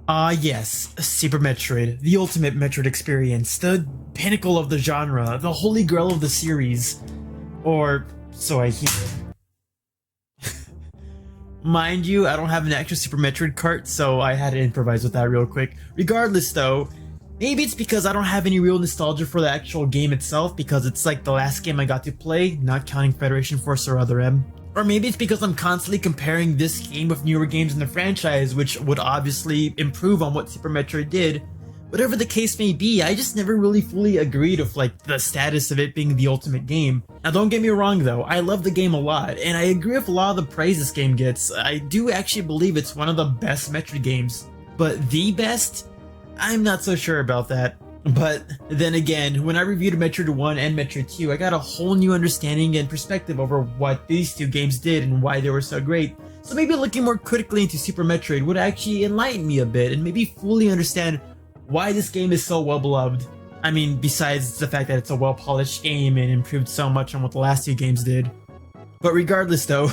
Ah yes, Super Metroid, the ultimate Metroid experience, the pinnacle of the genre, the holy grail of the series. Or so I hear. Mind you, I don't have an actual Super Metroid cart, so I had to improvise with that real quick. Regardless though, maybe it's because I don't have any real nostalgia for the actual game itself, because it's like the last game I got to play, not counting Federation Force or Other M. Or maybe it's because I'm constantly comparing this game with newer games in the franchise, which would obviously improve on what Super Metroid did. Whatever the case may be, I just never really fully agreed with like the status of it being the ultimate game. Now don't get me wrong though, I love the game a lot, and I agree with a lot of the praise this game gets. I do actually believe it's one of the best Metroid games. But the best? I'm not so sure about that. But then again, when I reviewed Metroid 1 and Metroid 2, I got a whole new understanding and perspective over what these two games did and why they were so great. So maybe looking more critically into Super Metroid would actually enlighten me a bit and maybe fully understand why this game is so well beloved. I mean, besides the fact that it's a well polished game and improved so much on what the last two games did. But regardless though,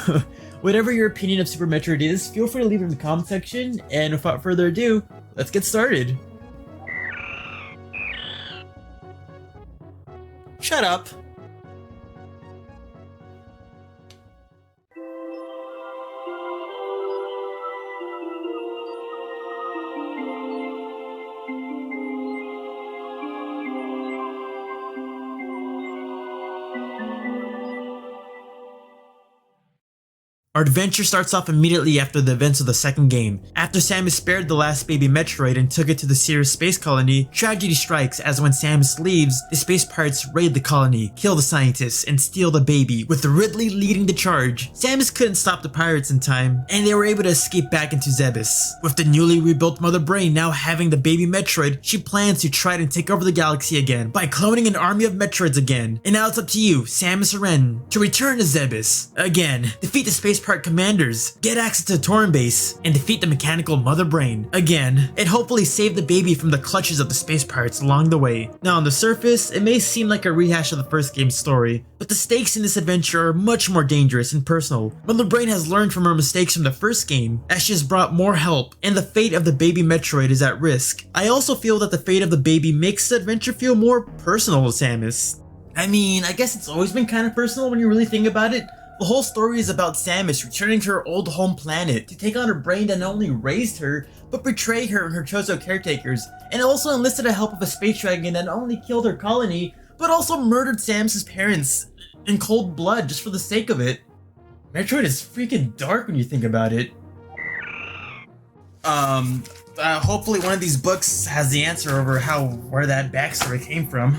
whatever your opinion of Super Metroid is, feel free to leave it in the comment section, and without further ado, let's get started. Shut up. Our adventure starts off immediately after the events of the second game. After Samus spared the last baby Metroid and took it to the Sirius space colony, tragedy strikes as when Samus leaves, the space pirates raid the colony, kill the scientists, and steal the baby, with Ridley leading the charge. Samus couldn't stop the pirates in time, and they were able to escape back into Zebes. With the newly rebuilt Mother Brain now having the baby Metroid, she plans to try and take over the galaxy again by cloning an army of Metroids again. And now it's up to you, Samus Aran, to return to Zebes again, defeat the space pirate commanders, get access to Torn base, and defeat the mechanical Mother Brain again, and hopefully save the baby from the clutches of the space pirates along the way. Now on the surface, it may seem like a rehash of the first game's story, but the stakes in this adventure are much more dangerous and personal. Mother Brain has learned from her mistakes from the first game, as she has brought more help, and the fate of the baby Metroid is at risk. I also feel that the fate of the baby makes the adventure feel more personal to Samus. I mean, I guess it's always been kind of personal when you really think about it. The whole story is about Samus returning to her old home planet to take on her brain that not only raised her, but betrayed her and her Chozo caretakers, and also enlisted the help of a space dragon that not only killed her colony, but also murdered Samus's parents in cold blood just for the sake of it. Metroid is freaking dark when you think about it. Hopefully one of these books has the answer over where that backstory came from.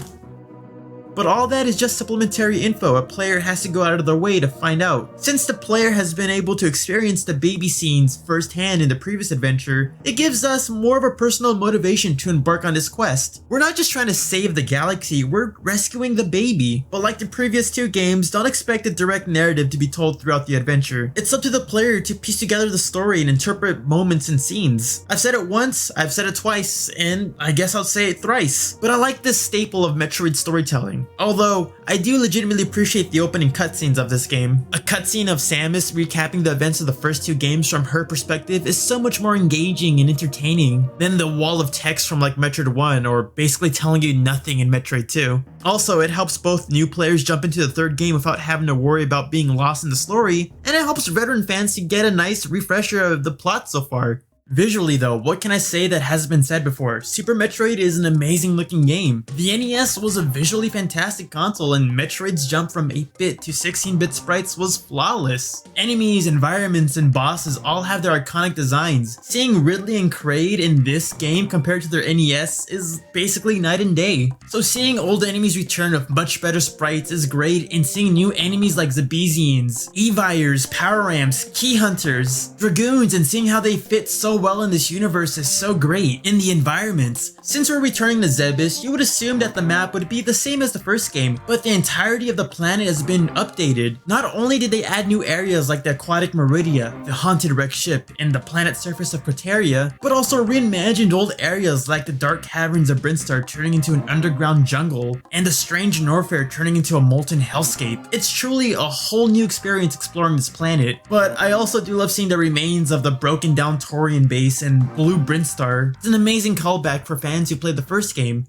But all that is just supplementary info a player has to go out of their way to find out. Since the player has been able to experience the baby scenes firsthand in the previous adventure, it gives us more of a personal motivation to embark on this quest. We're not just trying to save the galaxy, we're rescuing the baby. But like the previous two games, don't expect a direct narrative to be told throughout the adventure. It's up to the player to piece together the story and interpret moments and scenes. I've said it once, I've said it twice, and I guess I'll say it thrice. But I like this staple of Metroid storytelling. Although, I do legitimately appreciate the opening cutscenes of this game. A cutscene of Samus recapping the events of the first two games from her perspective is so much more engaging and entertaining than the wall of text from like Metroid 1 or basically telling you nothing in Metroid 2. Also, it helps both new players jump into the third game without having to worry about being lost in the story, and it helps veteran fans to get a nice refresher of the plot so far. Visually though, what can I say that hasn't been said before? Super Metroid is an amazing looking game. The NES was a visually fantastic console, and Metroid's jump from 8-bit to 16-bit sprites was flawless. Enemies, environments, and bosses all have their iconic designs. Seeing Ridley and Kraid in this game compared to their NES is basically night and day. So seeing old enemies return with much better sprites is great, and seeing new enemies like Zebesians, Evires, Power Ramps, Key Hunters, Dragoons, and seeing how they fit so well in this universe is so great. In the environments, since we're returning to Zebes, you would assume that the map would be the same as the first game, but the entirety of the planet has been updated. Not only did they add new areas like the aquatic Meridia, the haunted wrecked ship, and the planet surface of Proteria, but also reimagined old areas like the dark caverns of Brinstar turning into an underground jungle, and the strange Norfair turning into a molten hellscape. It's truly a whole new experience exploring this planet, but I also do love seeing the remains of the broken down Taurian base and blue Brintstar. It's an amazing callback for fans who played the first game.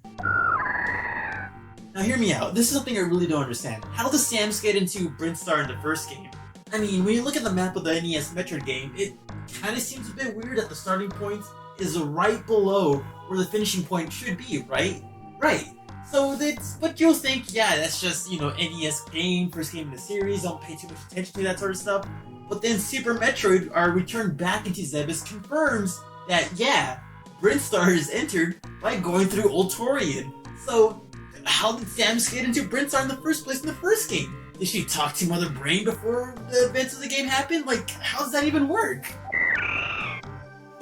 Now hear me out, this is something I really don't understand. How does Samus get into Brintstar in the first game? I mean, when you look at the map of the NES Metroid game, it kinda seems a bit weird that the starting point is right below where the finishing point should be, right? Right. So that's what you'll think, yeah, that's just, NES game, first game in the series, don't pay too much attention to that sort of stuff. But then Super Metroid, our return back into Zebes, confirms that, yeah, Brintstar is entered by going through Ultorian. So, how did Samus get into Brintstar in the first place in the first game? Did she talk to Mother Brain before the events of the game happened? Like, how does that even work?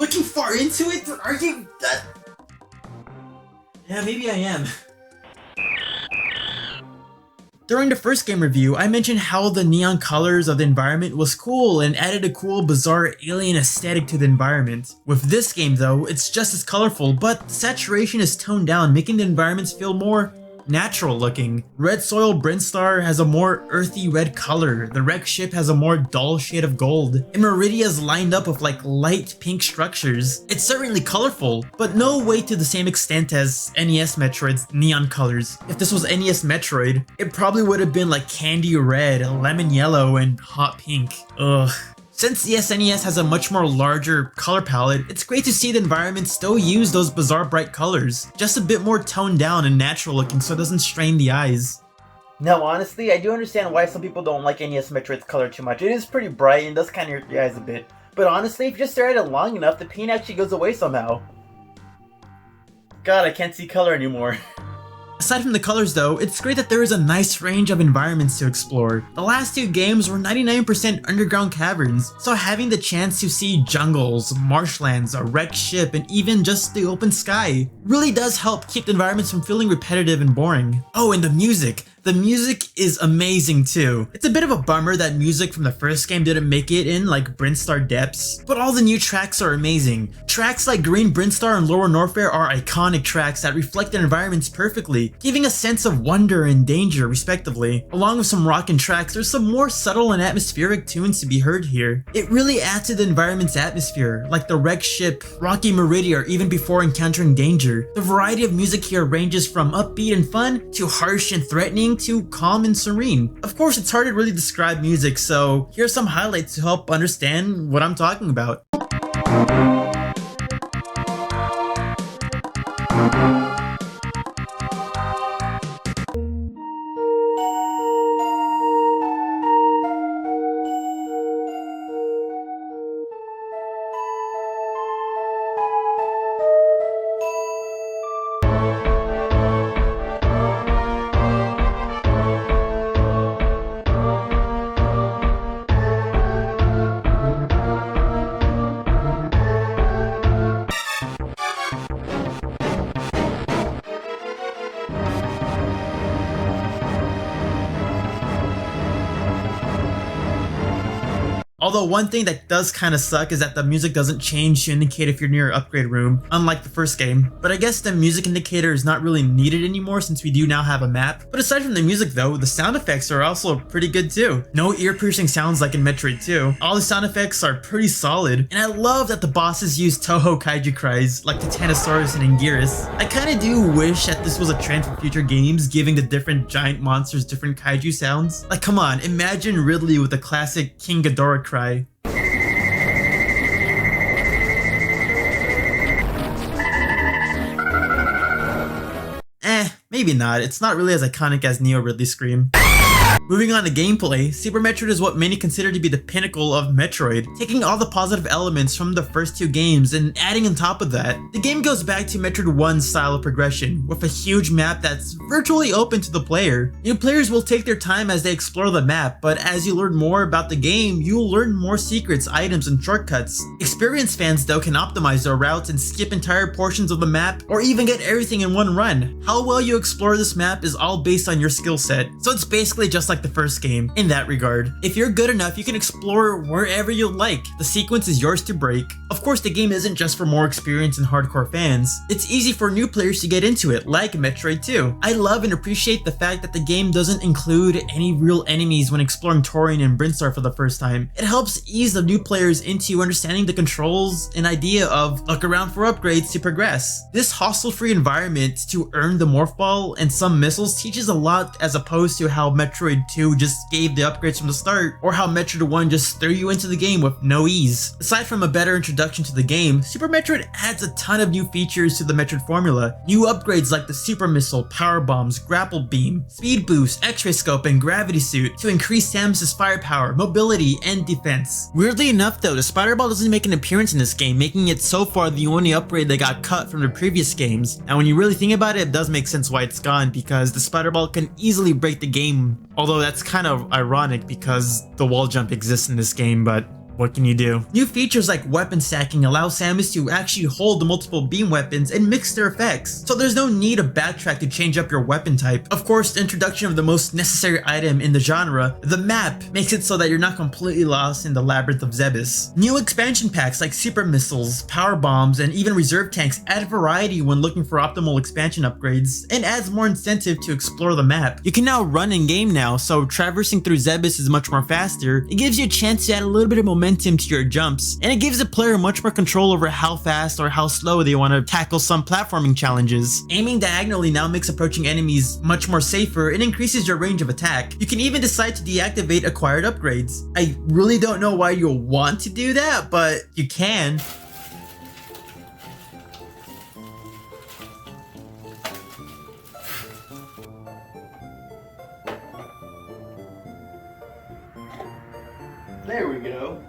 Looking far into it? Are you... Yeah, maybe I am. During the first game review, I mentioned how the neon colors of the environment was cool and added a cool, bizarre, alien aesthetic to the environment. With this game though, it's just as colorful, but the saturation is toned down, making the environments feel more natural looking. Red Soil Brintstar has a more earthy red color, the wreck ship has a more dull shade of gold, and Meridia is lined up with like light pink structures. It's certainly colorful, but no way to the same extent as NES Metroid's neon colors. If this was NES Metroid, it probably would have been like candy red, lemon yellow, and hot pink. Ugh. Since the SNES has a much more larger color palette, it's great to see the environment still use those bizarre bright colors, just a bit more toned down and natural looking so it doesn't strain the eyes. No, honestly, I do understand why some people don't like NES Metroid's color too much. It is pretty bright and does kind of hurt your eyes a bit. But honestly, if you just stare at it long enough, the pain actually goes away somehow. God, I can't see color anymore. Aside from the colors though, it's great that there is a nice range of environments to explore. The last two games were 99% underground caverns, so having the chance to see jungles, marshlands, a wrecked ship, and even just the open sky really does help keep the environments from feeling repetitive and boring. Oh, and the music. The music is amazing too. It's a bit of a bummer that music from the first game didn't make it in like Brintstar Depths, but all the new tracks are amazing. Tracks like Green Brintstar and Lower Norfair are iconic tracks that reflect the environments perfectly, giving a sense of wonder and danger respectively. Along with some rockin' tracks, there's some more subtle and atmospheric tunes to be heard here. It really adds to the environment's atmosphere, like the wrecked ship, rocky Meridia, or even before encountering danger. The variety of music here ranges from upbeat and fun to harsh and threatening to calm and serene. Of course, it's hard to really describe music, so here's some highlights to help understand what I'm talking about. Although one thing that does kind of suck is that the music doesn't change to indicate if you're near an upgrade room, unlike the first game. But I guess the music indicator is not really needed anymore since we do now have a map. But aside from the music though, the sound effects are also pretty good too. No ear-piercing sounds like in Metroid 2. All the sound effects are pretty solid, and I love that the bosses use Toho kaiju cries like Titanosaurus and Anguirus. I kinda do wish that this was a trend for future games, giving the different giant monsters different kaiju sounds. Like come on, imagine Ridley with the classic King Ghidorah cry. Maybe not, it's not really as iconic as Neo Ridley's scream. Moving on to gameplay, Super Metroid is what many consider to be the pinnacle of Metroid, taking all the positive elements from the first two games and adding on top of that. The game goes back to Metroid 1's style of progression, with a huge map that's virtually open to the player. New players will take their time as they explore the map, but as you learn more about the game, you'll learn more secrets, items, and shortcuts. Experienced fans though can optimize their routes and skip entire portions of the map, or even get everything in one run. How well you explore this map is all based on your skill set, so it's basically just like like the first game in that regard. If you're good enough, you can explore wherever you like. The sequence is yours to break. Of course, the game isn't just for more experienced and hardcore fans. It's easy for new players to get into it, like Metroid 2. I love and appreciate the fact that the game doesn't include any real enemies when exploring Torian and Brinstar for the first time. It helps ease the new players into understanding the controls and idea of look around for upgrades to progress. This hostile-free environment to earn the Morph Ball and some missiles teaches a lot, as opposed to how Metroid 2 just gave the upgrades from the start, or how Metroid 1 just threw you into the game with no ease. Aside from a better introduction to the game, Super Metroid adds a ton of new features to the Metroid formula. New upgrades like the Super Missile, Power Bombs, Grapple Beam, Speed Boost, X-Ray Scope, and Gravity Suit to increase Samus's firepower, mobility, and defense. Weirdly enough though, the Spider Ball doesn't make an appearance in this game, making it so far the only upgrade that got cut from the previous games. And when you really think about it, it does make sense why it's gone, because the Spider Ball can easily break the game. Although that's kind of ironic because the wall jump exists in this game, but what can you do? New features like weapon stacking allow Samus to actually hold the multiple beam weapons and mix their effects, so there's no need to backtrack to change up your weapon type. Of course, the introduction of the most necessary item in the genre, the map, makes it so that you're not completely lost in the labyrinth of Zebes. New expansion packs like Super Missiles, Power Bombs, and even Reserve Tanks add variety when looking for optimal expansion upgrades, and adds more incentive to explore the map. You can now run in game now, so traversing through Zebes is much more faster. It gives you a chance to add a little bit of momentum to your jumps, and it gives the player much more control over how fast or how slow they want to tackle some platforming challenges. Aiming diagonally now makes approaching enemies much more safer and increases your range of attack. You can even decide to deactivate acquired upgrades. I really don't know why you'll want to do that, but you can. There we go.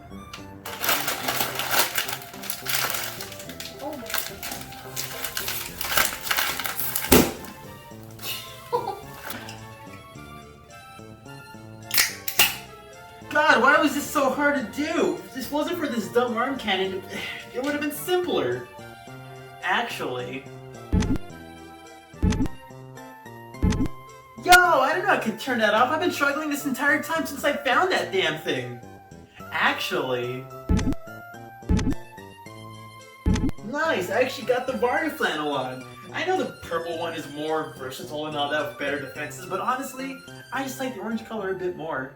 God, why was this so hard to do? If this wasn't for this dumb arm cannon, it would have been simpler. Actually. Yo, I don't know I can turn that off. I've been struggling this entire time since I found that damn thing. Actually. Nice, I actually got the Vario flannel on. I know the purple one is more versatile and all that with better defenses, but honestly, I just like the orange color a bit more.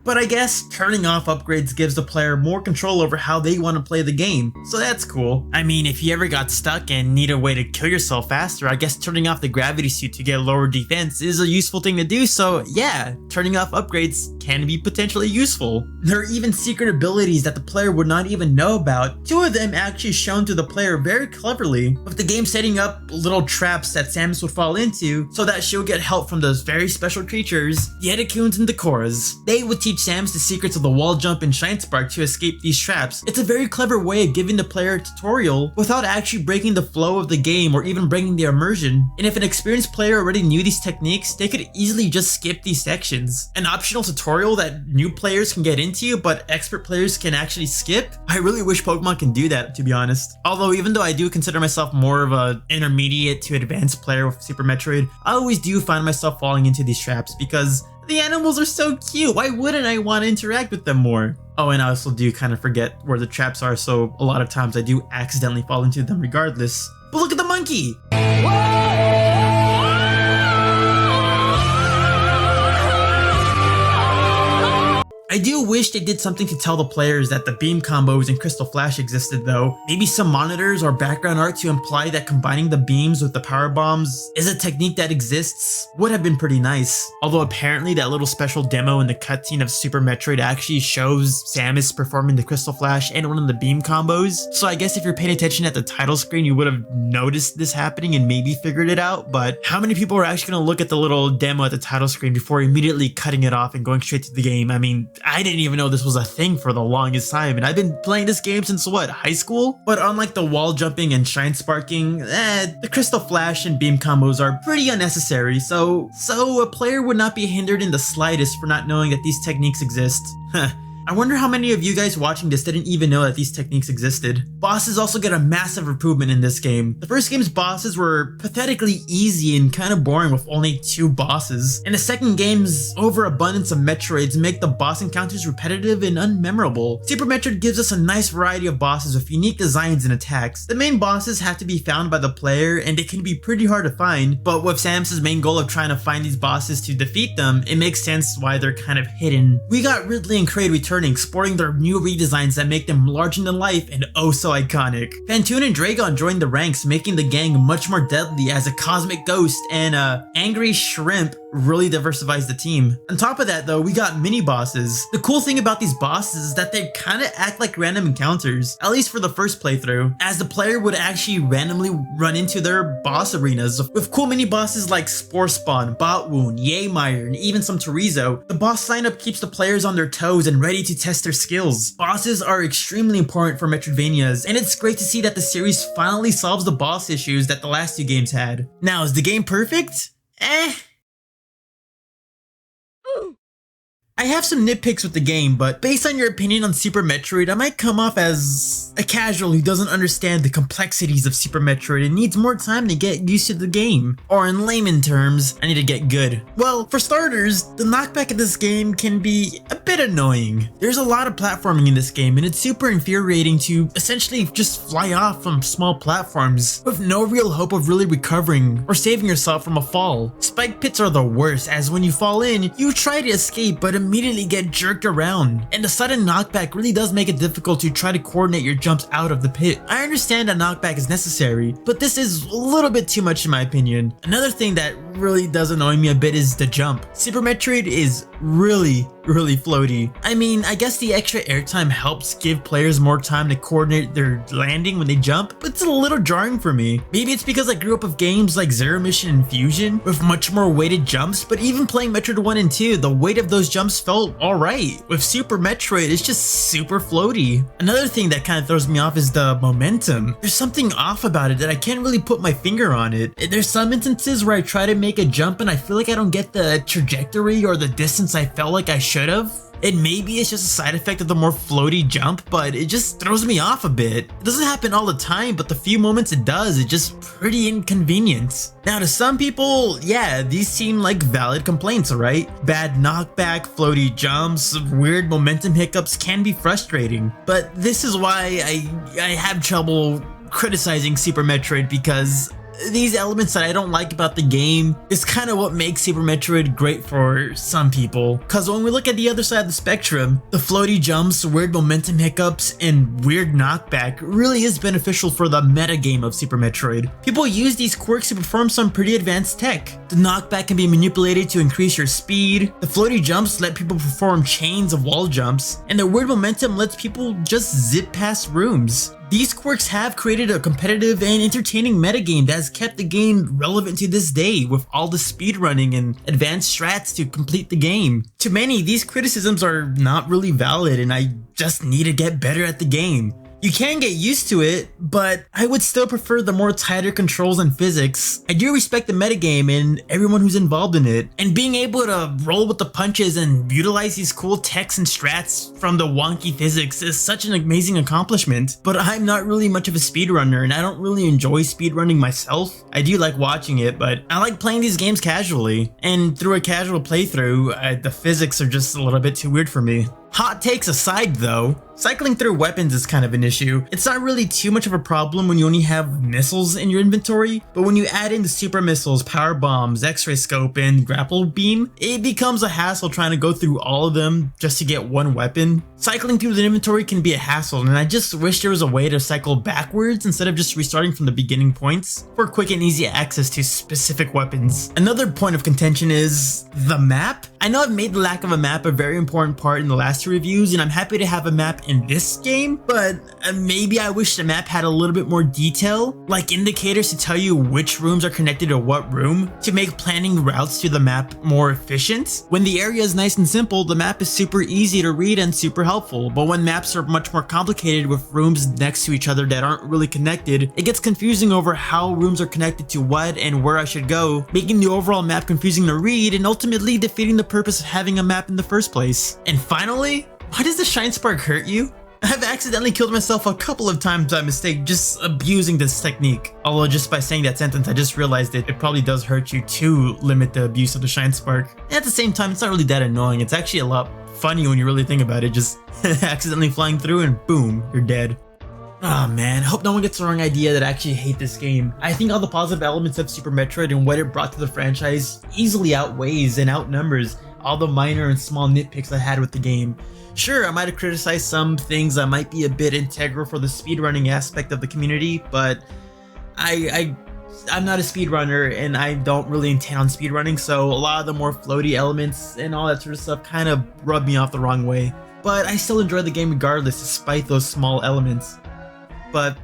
But I guess turning off upgrades gives the player more control over how they want to play the game, so that's cool. I mean, if you ever got stuck and need a way to kill yourself faster, I guess turning off the gravity suit to get lower defense is a useful thing to do, so yeah, turning off upgrades can be potentially useful. There are even secret abilities that the player would not even know about, two of them actually shown to the player very cleverly, with the game setting up little traps that Samus would fall into so that she'll get help from those very special creatures, the Edecoons and the Koras. They would teach Samus the secrets of the wall jump and Shine Spark to escape these traps. It's a very clever way of giving the player a tutorial without actually breaking the flow of the game or even breaking the immersion. And if an experienced player already knew these techniques, they could easily just skip these sections. An optional tutorial that new players can get into but expert players can actually skip? I really wish Pokemon can do that, to be honest. Although even though I do consider myself more of an intermediate to advanced player with Super Metroid, I always do find myself falling into these traps because the animals are so cute. Why wouldn't I want to interact with them more? Oh, and I also do kind of forget where the traps are, so a lot of times I do accidentally fall into them regardless. But look at the monkey! I do wish they did something to tell the players that the beam combos in Crystal Flash existed though. Maybe some monitors or background art to imply that combining the beams with the power bombs is a technique that exists would have been pretty nice. Although apparently that little special demo in the cutscene of Super Metroid actually shows Samus performing the Crystal Flash and one of the beam combos. So I guess if you're paying attention at the title screen, you would have noticed this happening and maybe figured it out. But how many people are actually going to look at the little demo at the title screen before immediately cutting it off and going straight to the game? I mean, I didn't even know this was a thing for the longest time, and I've been playing this game since what, high school? But unlike the wall jumping and shine sparking, the Crystal Flash and beam combos are pretty unnecessary, so a player would not be hindered in the slightest for not knowing that these techniques exist. I wonder how many of you guys watching this didn't even know that these techniques existed. Bosses also get a massive improvement in this game. The first game's bosses were pathetically easy and kind of boring with only 2 bosses. And the second game's overabundance of Metroids make the boss encounters repetitive and unmemorable. Super Metroid gives us a nice variety of bosses with unique designs and attacks. The main bosses have to be found by the player and they can be pretty hard to find, but with Samus's main goal of trying to find these bosses to defeat them, it makes sense why they're kind of hidden. We got Ridley and Kraid returning, sporting their new redesigns that make them larger than life and oh so iconic. Phantoon and Dragon joined the ranks, making the gang much more deadly as a cosmic ghost, and Angry Shrimp really diversifies the team. On top of that though, we got mini bosses. The cool thing about these bosses is that they kind of act like random encounters, at least for the first playthrough, as the player would actually randomly run into their boss arenas. With cool mini bosses like Spore Spawn, Bot Wound, Yaymire, and even some Torizo, the boss lineup keeps the players on their toes and ready to test their skills. Bosses are extremely important for Metroidvanias, and it's great to see that the series finally solves the boss issues that the last 2 games had. Now, is the game perfect? I have some nitpicks with the game, but based on your opinion on Super Metroid, I might come off as a casual who doesn't understand the complexities of Super Metroid and needs more time to get used to the game. Or in layman terms, I need to get good. Well, for starters, the knockback of this game can be a bit annoying. There's a lot of platforming in this game and it's super infuriating to essentially just fly off from small platforms with no real hope of really recovering or saving yourself from a fall. Spike pits are the worst, as when you fall in, you try to escape but immediately get jerked around, and the sudden knockback really does make it difficult to try to coordinate your jumps out of the pit. I understand that knockback is necessary, but this is a little bit too much in my opinion. Another thing that really does annoy me a bit is the jump. Super Metroid is really floaty. I mean, I guess the extra airtime helps give players more time to coordinate their landing when they jump, but it's a little jarring for me. Maybe it's because I grew up with games like Zero Mission and Fusion with much more weighted jumps, but even playing Metroid 1 and 2, the weight of those jumps felt alright. With Super Metroid, it's just super floaty. Another thing that kind of throws me off is the momentum. There's something off about it that I can't really put my finger on it. There's some instances where I try to make a jump and I feel like I don't get the trajectory or the distance I felt like I should have. And maybe it's just a side effect of the more floaty jump, but it just throws me off a bit. It doesn't happen all the time, but the few moments it does, it's just pretty inconvenient. Now to some people, yeah, these seem like valid complaints, right? Bad knockback, floaty jumps, weird momentum hiccups can be frustrating. But this is why I have trouble criticizing Super Metroid, because these elements that I don't like about the game is kind of what makes Super Metroid great for some people. Cause when we look at the other side of the spectrum, the floaty jumps, weird momentum hiccups, and weird knockback really is beneficial for the metagame of Super Metroid. People use these quirks to perform some pretty advanced tech. The knockback can be manipulated to increase your speed, the floaty jumps let people perform chains of wall jumps, and the weird momentum lets people just zip past rooms. These quirks have created a competitive and entertaining metagame that has kept the game relevant to this day, with all the speedrunning and advanced strats to complete the game. To many, these criticisms are not really valid and I just need to get better at the game. You can get used to it, but I would still prefer the more tighter controls and physics. I do respect the metagame and everyone who's involved in it, and being able to roll with the punches and utilize these cool techs and strats from the wonky physics is such an amazing accomplishment. But I'm not really much of a speedrunner and I don't really enjoy speedrunning myself. I do like watching it, but I like playing these games casually, and through a casual playthrough, the physics are just a little bit too weird for me. Hot takes aside though, cycling through weapons is kind of an issue. It's not really too much of a problem when you only have missiles in your inventory, but when you add in the super missiles, power bombs, x-ray scope, and grapple beam, it becomes a hassle trying to go through all of them just to get one weapon. Cycling through the inventory can be a hassle, and I just wish there was a way to cycle backwards instead of just restarting from the beginning points for quick and easy access to specific weapons. Another point of contention is the map. I know I've made the lack of a map a very important part in the last two reviews, and I'm happy to have a map in this game, but maybe I wish the map had a little bit more detail, like indicators to tell you which rooms are connected to what room, to make planning routes to the map more efficient. When the area is nice and simple, the map is super easy to read and super helpful, but when maps are much more complicated with rooms next to each other that aren't really connected, it gets confusing over how rooms are connected to what and where I should go, making the overall map confusing to read and ultimately defeating the purpose of having a map in the first place. And finally, Why does the shine spark hurt you? I've accidentally killed myself a couple of times by mistake just abusing this technique. Although just by saying that sentence, I just realized it probably does hurt you to limit the abuse of the shine spark. And at the same time, it's not really that annoying. It's actually a lot funny when you really think about it. Just accidentally flying through and boom, you're dead. Oh man, hope no one gets the wrong idea that I actually hate this game. I think all the positive elements of Super Metroid and what it brought to the franchise easily outweighs and outnumbers all the minor and small nitpicks I had with the game. Sure, I might have criticized some things that might be a bit integral for the speedrunning aspect of the community, but I'm not a speedrunner and I don't really intend on speedrunning, so a lot of the more floaty elements and all that sort of stuff kind of rubbed me off the wrong way. But I still enjoy the game regardless, despite those small elements. But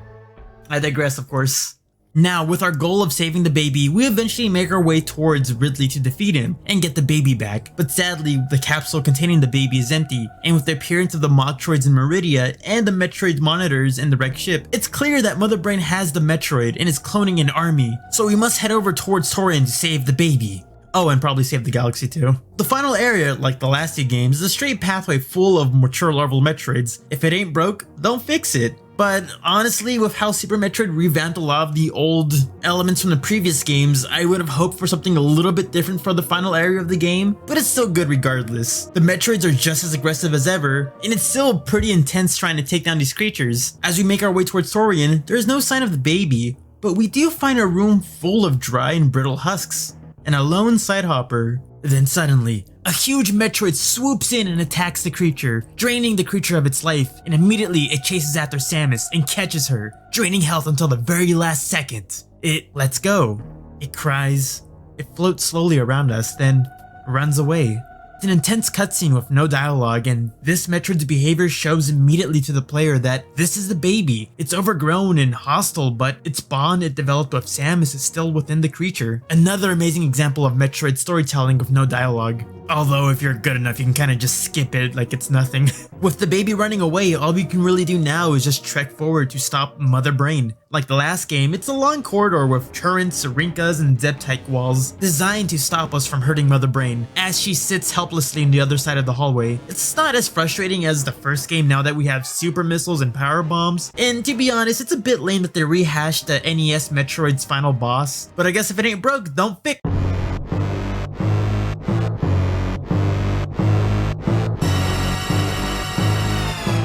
I digress, of course. Now, with our goal of saving the baby, we eventually make our way towards Ridley to defeat him and get the baby back. But sadly, the capsule containing the baby is empty, and with the appearance of the Mocktroids in Meridia and the Metroid monitors in the wrecked ship, it's clear that Mother Brain has the Metroid and is cloning an army. So we must head over towards Torian to save the baby. Oh, and probably save the galaxy too. The final area, like the last two games, is a straight pathway full of mature level Metroids. If it ain't broke, don't fix it. But honestly, with how Super Metroid revamped a lot of the old elements from the previous games, I would have hoped for something a little bit different for the final area of the game, but it's still good regardless. The Metroids are just as aggressive as ever, and it's still pretty intense trying to take down these creatures. As we make our way towards Torian, there is no sign of the baby, but we do find a room full of dry and brittle husks, and a lone sidehopper. Then suddenly, a huge Metroid swoops in and attacks the creature, draining the creature of its life, and immediately it chases after Samus and catches her, draining health until the very last second. It lets go. It cries. It floats slowly around us, then runs away. It's an intense cutscene with no dialogue, and this Metroid's behavior shows immediately to the player that this is the baby. It's overgrown and hostile, but its bond it developed with Samus is still within the creature. Another amazing example of Metroid storytelling with no dialogue. Although if you're good enough, you can kind of just skip it like it's nothing. With the baby running away, all we can really do now is just trek forward to stop Mother Brain. Like the last game, it's a long corridor with turrets, rinkas, and Zeptyke walls designed to stop us from hurting Mother Brain as she sits helplessly on the other side of the hallway. It's not as frustrating as the first game now that we have super missiles and power bombs, and to be honest, it's a bit lame that they rehashed the NES Metroid's final boss, but I guess if it ain't broke, don't fix it.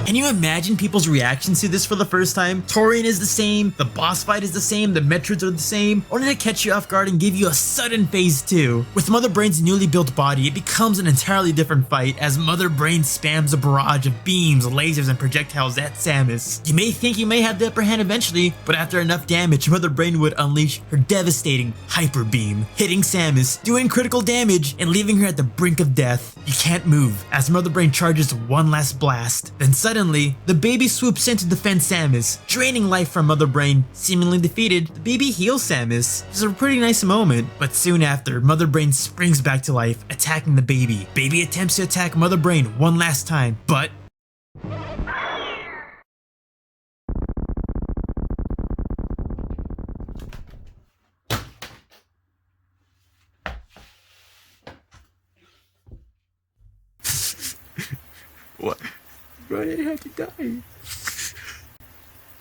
Can you imagine people's reactions to this for the first time? Torian is the same, the boss fight is the same, the Metroids are the same, only to catch you off guard and give you a sudden phase 2. With Mother Brain's newly built body, it becomes an entirely different fight as Mother Brain spams a barrage of beams, lasers, and projectiles at Samus. You may think you may have the upper hand eventually, but after enough damage, Mother Brain would unleash her devastating Hyper Beam, hitting Samus, doing critical damage, and leaving her at the brink of death. You can't move as Mother Brain charges one last blast. Then suddenly, the baby swoops in to defend Samus, draining life from Mother Brain. Seemingly defeated, the baby heals Samus. It's a pretty nice moment, but soon after, Mother Brain springs back to life, attacking the baby. Baby attempts to attack Mother Brain one last time, but what? Why did I have to die?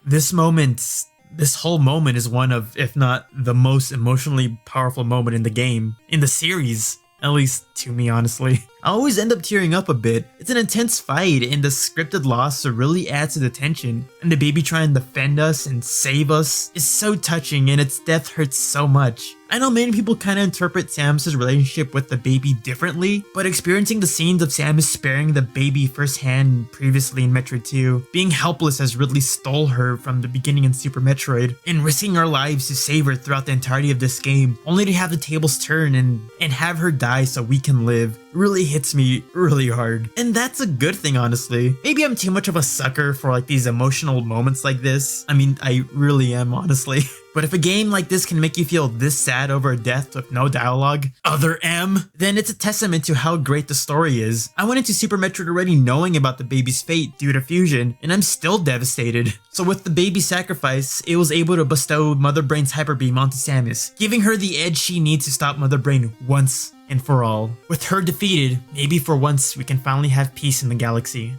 This whole moment is one of, if not the most emotionally powerful moment in the game, in the series. At least to me, honestly. I always end up tearing up a bit. It's an intense fight, and the scripted loss really adds to the tension. And the baby trying to defend us and save us is so touching, and its death hurts so much. I know many people kind of interpret Samus's relationship with the baby differently, but experiencing the scenes of Samus sparing the baby firsthand previously in Metroid 2, being helpless as Ridley stole her from the beginning in Super Metroid, and risking our lives to save her throughout the entirety of this game, only to have the tables turn and have her die so we can live, really hits me really hard. And that's a good thing, honestly. Maybe I'm too much of a sucker for like these emotional moments like this. I mean, I really am, honestly. But if a game like this can make you feel this sad over a death with no dialogue, other M, then it's a testament to how great the story is. I went into Super Metroid already knowing about the baby's fate due to fusion, and I'm still devastated. So with the baby's sacrifice, it was able to bestow Mother Brain's Hyper Beam onto Samus, giving her the edge she needs to stop Mother Brain once and for all. With her defeated, maybe for once we can finally have peace in the galaxy.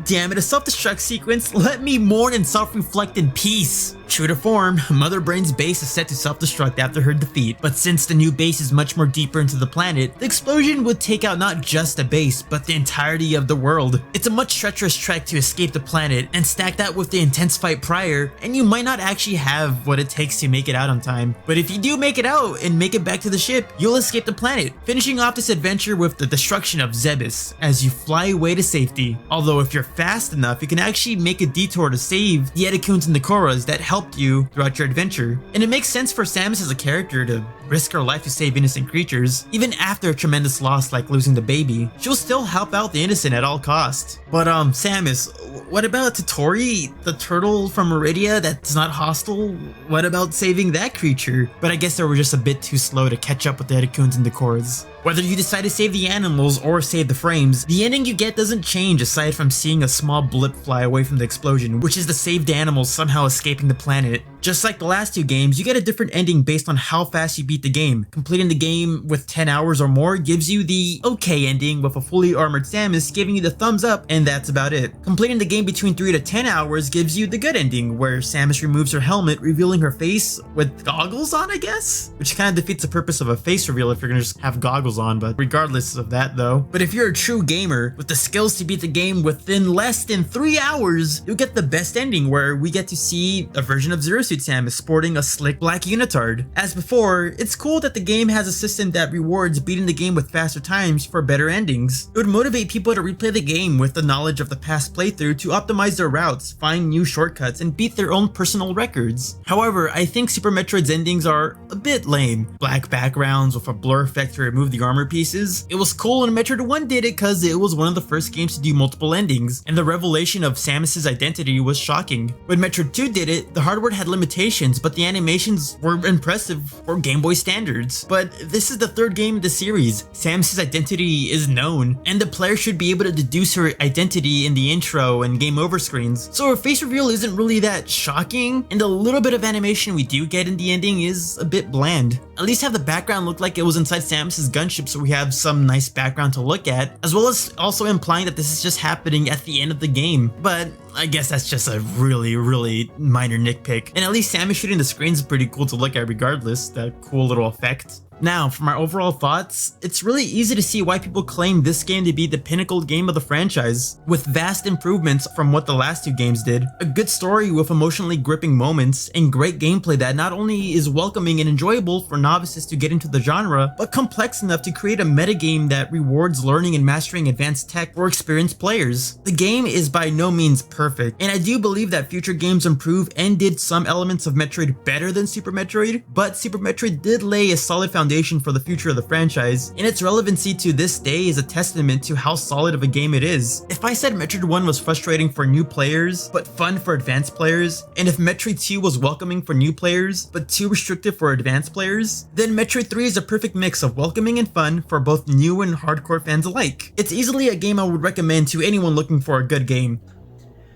God damn it, a self-destruct sequence. Let me mourn and self-reflect in peace. True to form, Mother Brain's base is set to self-destruct after her defeat, but since the new base is much more deeper into the planet, the explosion would take out not just the base, but the entirety of the world. It's a much treacherous trek to escape the planet, and stack that with the intense fight prior, and you might not actually have what it takes to make it out on time. But if you do make it out and make it back to the ship, you'll escape the planet, finishing off this adventure with the destruction of Zebes as you fly away to safety. Although if you're fast enough, you can actually make a detour to save the Edecuns and the Korras that helped you throughout your adventure. And it makes sense for Samus as a character to risk her life to save innocent creatures. Even after a tremendous loss like losing the baby, she'll still help out the innocent at all costs. But Samus, what about Totori, the turtle from Meridia that's not hostile? What about saving that creature? But I guess they were just a bit too slow to catch up with the Edecuns and the Korras. Whether you decide to save the animals or save the frames, the ending you get doesn't change aside from seeing a small blip fly away from the explosion, which is the saved animals somehow escaping the planet. Just like the last two games, you get a different ending based on how fast you beat the game. Completing the game with 10 hours or more gives you the okay ending with a fully armored Samus giving you the thumbs up, and that's about it. Completing the game between 3 to 10 hours gives you the good ending, where Samus removes her helmet, revealing her face with goggles on, I guess? Which kind of defeats the purpose of a face reveal if you're gonna just have goggles on, but regardless of that though. But if you're a true gamer with the skills to beat the game within less than 3 hours, you'll get the best ending, where we get to see a version of Zero Suit Samus sporting a slick black unitard. As before, it's cool that the game has a system that rewards beating the game with faster times for better endings. It would motivate people to replay the game with the knowledge of the past playthrough to optimize their routes, find new shortcuts, and beat their own personal records. However, I think Super Metroid's endings are a bit lame. Black backgrounds with a blur effect to remove the armor pieces. It was cool when Metroid 1 did it because it was one of the first games to do multiple endings, and the revelation of Samus's identity was shocking. When Metroid 2 did it, the hardware had limitations, but the animations were impressive for Game Boy standards. But this is the third game in the series. Samus's identity is known, and the player should be able to deduce her identity in the intro and game over screens. So her face reveal isn't really that shocking, and the little bit of animation we do get in the ending is a bit bland. At least have the background look like it was inside Samus's gunship so we have some nice background to look at, as well as also implying that this is just happening at the end of the game. But I guess that's just a really minor nitpick. And at least Samus shooting the screen is pretty cool to look at regardless, that cool little effect. Now, for my overall thoughts, it's really easy to see why people claim this game to be the pinnacle game of the franchise, with vast improvements from what the last two games did, a good story with emotionally gripping moments, and great gameplay that not only is welcoming and enjoyable for novices to get into the genre, but complex enough to create a metagame that rewards learning and mastering advanced tech for experienced players. The game is by no means perfect, and I do believe that future games improve and did some elements of Metroid better than Super Metroid, but Super Metroid did lay a solid foundation for the future of the franchise, and its relevancy to this day is a testament to how solid of a game it is. If I said Metroid 1 was frustrating for new players, but fun for advanced players, and if Metroid 2 was welcoming for new players, but too restrictive for advanced players, then Metroid 3 is a perfect mix of welcoming and fun for both new and hardcore fans alike. It's easily a game I would recommend to anyone looking for a good game.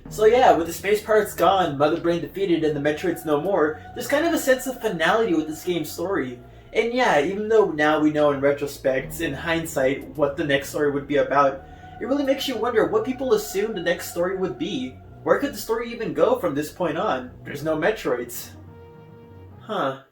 So yeah, with the space pirates gone, Mother Brain defeated, and the Metroids no more, there's kind of a sense of finality with this game's story. And yeah, even though now we know in retrospect, in hindsight, what the next story would be about, it really makes you wonder what people assumed the next story would be. Where could the story even go from this point on? There's no Metroids. Huh.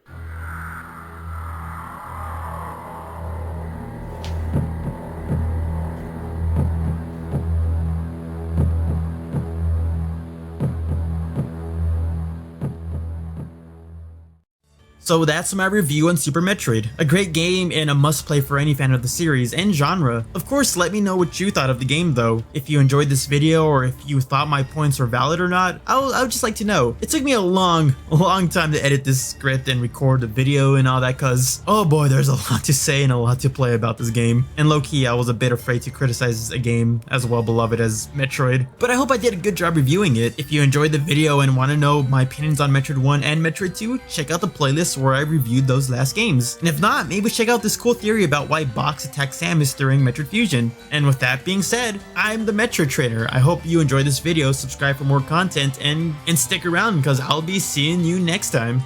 So that's my review on Super Metroid. A great game and a must-play for any fan of the series and genre. Of course, let me know what you thought of the game though. If you enjoyed this video or if you thought my points were valid or not, I would just like to know. It took me a long time to edit this script and record the video and all that cause, oh boy, there's a lot to say and a lot to play about this game. And low-key, I was a bit afraid to criticize a game as well beloved as Metroid. But I hope I did a good job reviewing it. If you enjoyed the video and want to know my opinions on Metroid 1 and Metroid 2, check out the playlist where I reviewed those last games. And if not, maybe check out this cool theory about why Box attacked Samus during Metroid Fusion. And with that being said, I'm the Metroid Trainer. I hope you enjoyed this video, subscribe for more content, and stick around because I'll be seeing you next time.